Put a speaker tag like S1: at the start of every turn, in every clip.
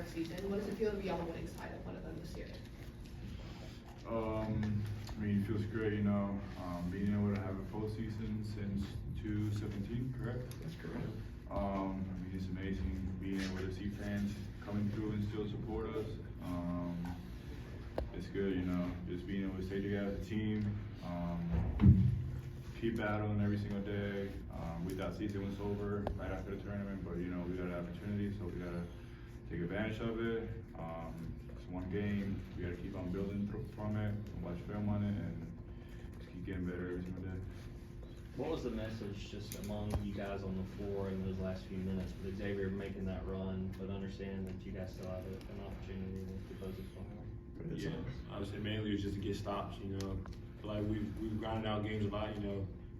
S1: start season. What does it feel to be on the winning side of one of them this year?
S2: I mean, it feels great, being able to have a postseason since 2017, correct?
S3: That's correct.
S2: I mean, it's amazing being able to see fans coming through and still support us. It's good, just being able to stay together as a team, keep battling every single day. We thought season was over right after the tournament, but we got an opportunity, so we gotta take advantage of it. It's one game, we gotta keep on building from it, watch film on it, and just keep getting better every single day.
S4: What was the message just among you guys on the floor in those last few minutes with Xavier making that run, but understand that you guys still have an opportunity to close this one out?
S5: Yeah, I would say mainly it was just to get stops, Feel like we've grinded out games a lot,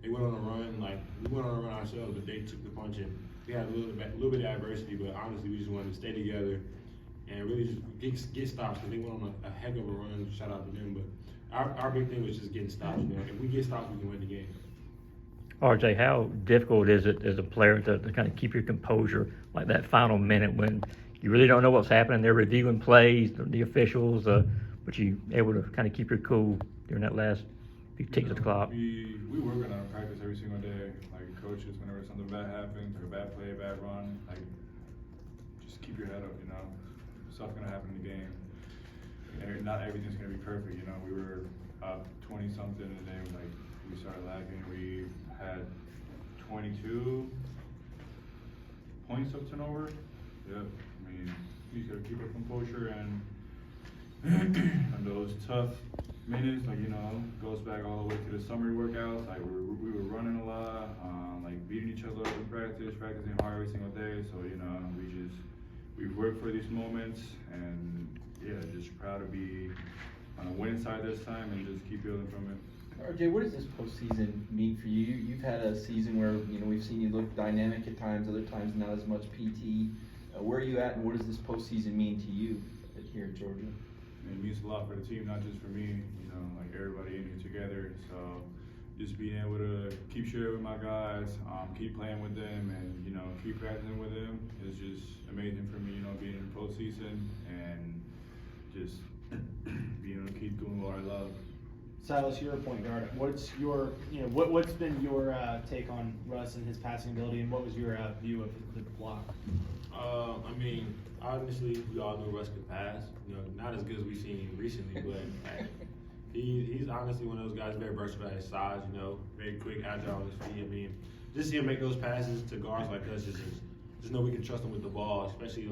S5: They went on a run, we went on a run ourselves, but they took the punch and we had a little bit of adversity, but honestly we just wanted to stay together and really just get stops, because they went on a heck of a run, shout out to them, but our big thing was just getting stops, If we get stops, we can win the game.
S6: RJ, how difficult is it as a player to kind of keep your composure like that final minute when you really don't know what's happening? They're reviewing plays, the officials, but you able to kind of keep your cool during that last few ticks of the clock?
S2: We work on our practice every single day. Like coaches, whenever something bad happens, like a bad play, a bad run, just keep your head up. Stuff's gonna happen in the game. And not everything's gonna be perfect. We were up 20 something, and then we started lagging. We had 22 points of turnover. Yep. I mean, you gotta keep a composure and on those tough minutes, goes back all the way to the summer workouts. We were running a lot, beating each other up in practicing hard every single day. So we've worked for these moments, and yeah, just proud to be on the winning side this time and just keep building from it.
S3: RJ, what does this postseason mean for you? You've had a season where we've seen you look dynamic at times, other times not as much PT. Where are you at, and what does this postseason mean to you here at Georgia?
S2: It means a lot for the team, not just for me, everybody in here together. So just being able to keep sharing with my guys, keep playing with them, and keep practicing with them is just amazing for me, being in the postseason and just being able to keep doing what I love.
S7: Silas, you're a point guard. What's your, what's been your take on Russ and his passing ability, and what was your view of the block?
S5: I mean, honestly, we all knew Russ could pass. Not as good as we've seen recently, but he's honestly one of those guys very versatile at his size. Very quick, agile on his feet. I mean, just see him make those passes to guards like us, just know we can trust him with the ball. Especially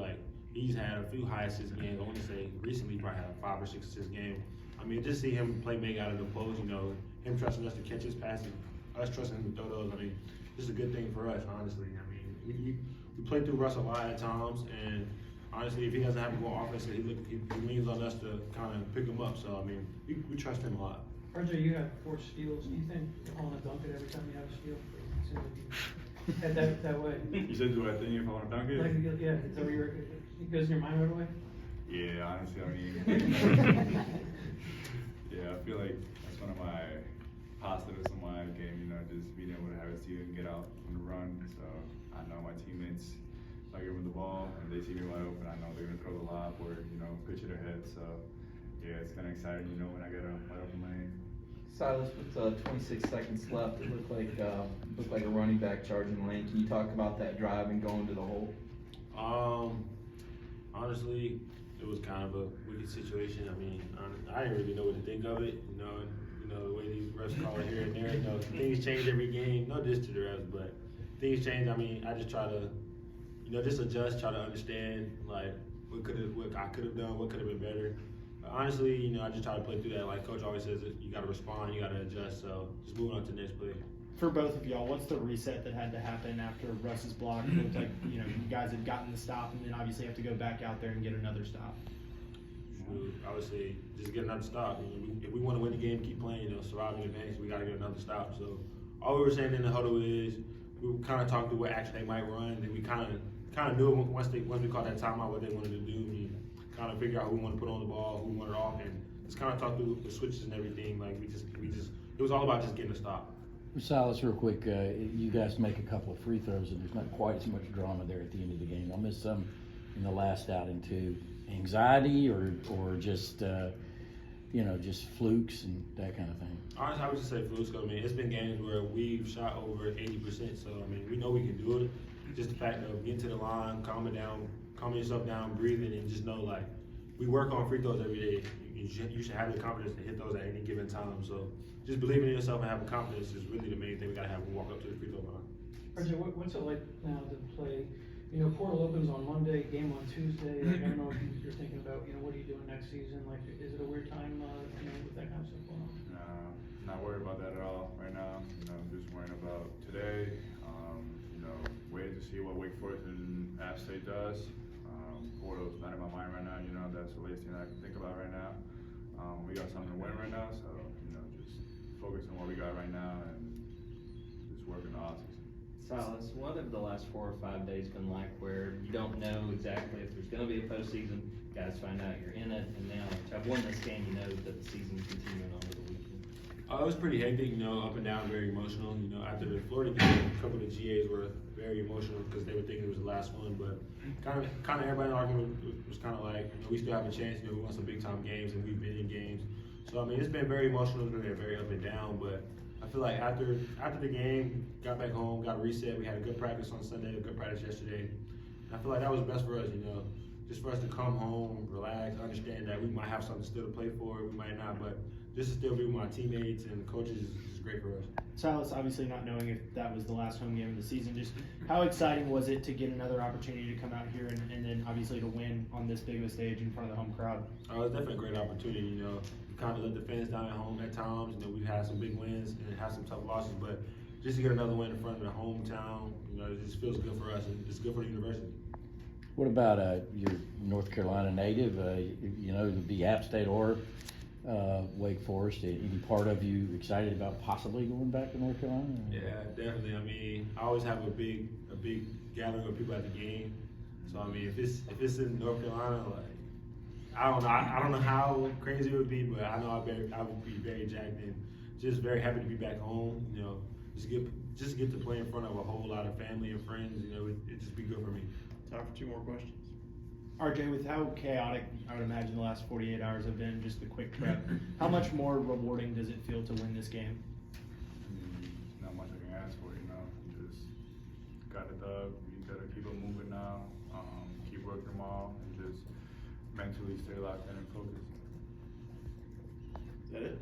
S5: he's had a few high assist games. I want to say recently, probably had a 5 or 6 assist game. I mean, just see him play make out of the post. Him trusting us to catch his passes, us trusting him to throw those. I mean, it's a good thing for us, honestly. I mean, we play through Russ a lot at times, and honestly, if he doesn't have a more offense, he leans on us to kind of pick him up. So, I mean, we trust him a lot.
S8: RJ, you have 4 steals. Do you think you want to dunk it every time you have a steal? Head that way.
S2: You said, do I think if I want to dunk it?
S8: Yeah, it's over it goes in your mind right away?
S2: Yeah, honestly, I mean, yeah, I feel like that's one of my positives in my game, just being able to have a steal and get out on the run. So I know my teammates, if I give them the ball and they see me wide open, I know they're going to throw the lob or, pitch it ahead. So yeah, it's kind of exciting, when I get a wide open lane.
S3: Silas, with 26 seconds left, it looked like a running back charging the lane. Can you talk about that drive and going to the hole?
S5: Honestly, it was kind of a wicked situation. I mean, I didn't really know what to think of it. The way these refs call it here and there. Things change every game. No diss to the refs, but things change. I mean, I just try to, just adjust, try to understand what I could have done, what could have been better. But honestly, I just try to play through that. Like Coach always says, you got to respond, you got to adjust. So just moving on to the next play.
S7: For both of y'all, what's the reset that had to happen after Russ's block? It looked like you guys had gotten the stop, and then obviously have to go back out there and get another stop.
S5: I would say just get another stop. If we want to win the game, keep playing. Surviving advantage, we got to get another stop. So all we were saying in the huddle is we kind of talked through what action they might run, and we kind of knew once we called that timeout what they wanted to do. We kind of figure out who we want to put on the ball, who we wanted off, and just kind of talk through the switches and everything. It was all about just getting a stop.
S9: Silas, real quick, you guys make a couple of free throws, and there's not quite as much drama there at the end of the game. I missed some in the last outing too? Anxiety or just, just flukes and that kind of thing?
S5: Honestly, I would just say flukes. I mean, it's been games where we've shot over 80%, so I mean, we know we can do it. Just the fact of getting to the line, calming yourself down, breathing, and just know like we work on free throws every day. You should have the confidence to hit those at any given time. So just believing in yourself and having confidence is really the main thing we gotta have when we walk up to the free throw line.
S8: RJ, what's it like now to play? Portal opens on Monday, game on Tuesday. Like, I don't know if you're thinking about, what are you doing next season? Like, is it a weird time, with that kind of stuff going on?
S2: Nah, not worried about that at all right now. I'm just worrying about today. Waiting to see what Wake Forest and App State does. Portal's not in my mind right now. That's the latest thing I can think about right now. We got something to win right now, so just focus on what we got right now and just work in the offseason.
S4: Silas, what have the last 4 or 5 days been like where you don't know exactly if there's going to be a postseason, guys find out you're in it, and now to have won this game, you know that the season's continuing on to the weekend?
S5: It was pretty hectic, up and down, very emotional. After the Florida game, a couple of the GAs were very emotional because they were thinking it was the last one, but kind of everybody in the argument was kind of like, we still have a chance, we won some big time games and we've been in games. So, I mean, it's been very emotional, it's been very up and down, but I feel like after the game, got back home, got a reset. We had a good practice on Sunday, a good practice yesterday. And I feel like that was best for us, just for us to come home, relax, understand that we might have something still to play for, we might not, but just to still be with my teammates and the coaches is great for us.
S7: Silas, obviously not knowing if that was the last home game of the season, just how exciting was it to get another opportunity to come out here and then obviously to win on this big of a stage in front of the home crowd?
S5: It was definitely a great opportunity, kind of let the fans down at home at times. We've had some big wins and had some tough losses, but just to get another win in front of the hometown, it just feels good for us and it's good for the university.
S9: What about your North Carolina native, the App State or Wake Forest? Any part of you excited about possibly going back to North Carolina?
S5: Yeah, definitely. I mean, I always have a big gathering of people at the game. So I mean, if it's in North Carolina, like I don't know how crazy it would be, but I know I would be very jacked and just very happy to be back home. Just get to play in front of a whole lot of family and friends. It'd just be good for me.
S3: Time for 2 more questions.
S7: RJ, with how chaotic I would imagine the last 48 hours have been, just the quick prep, how much more rewarding does it feel to win this game?
S2: Not much I can ask for, just got it done. We gotta keep it moving now, keep working them all, and just mentally stay locked in and focused.
S3: Is that it?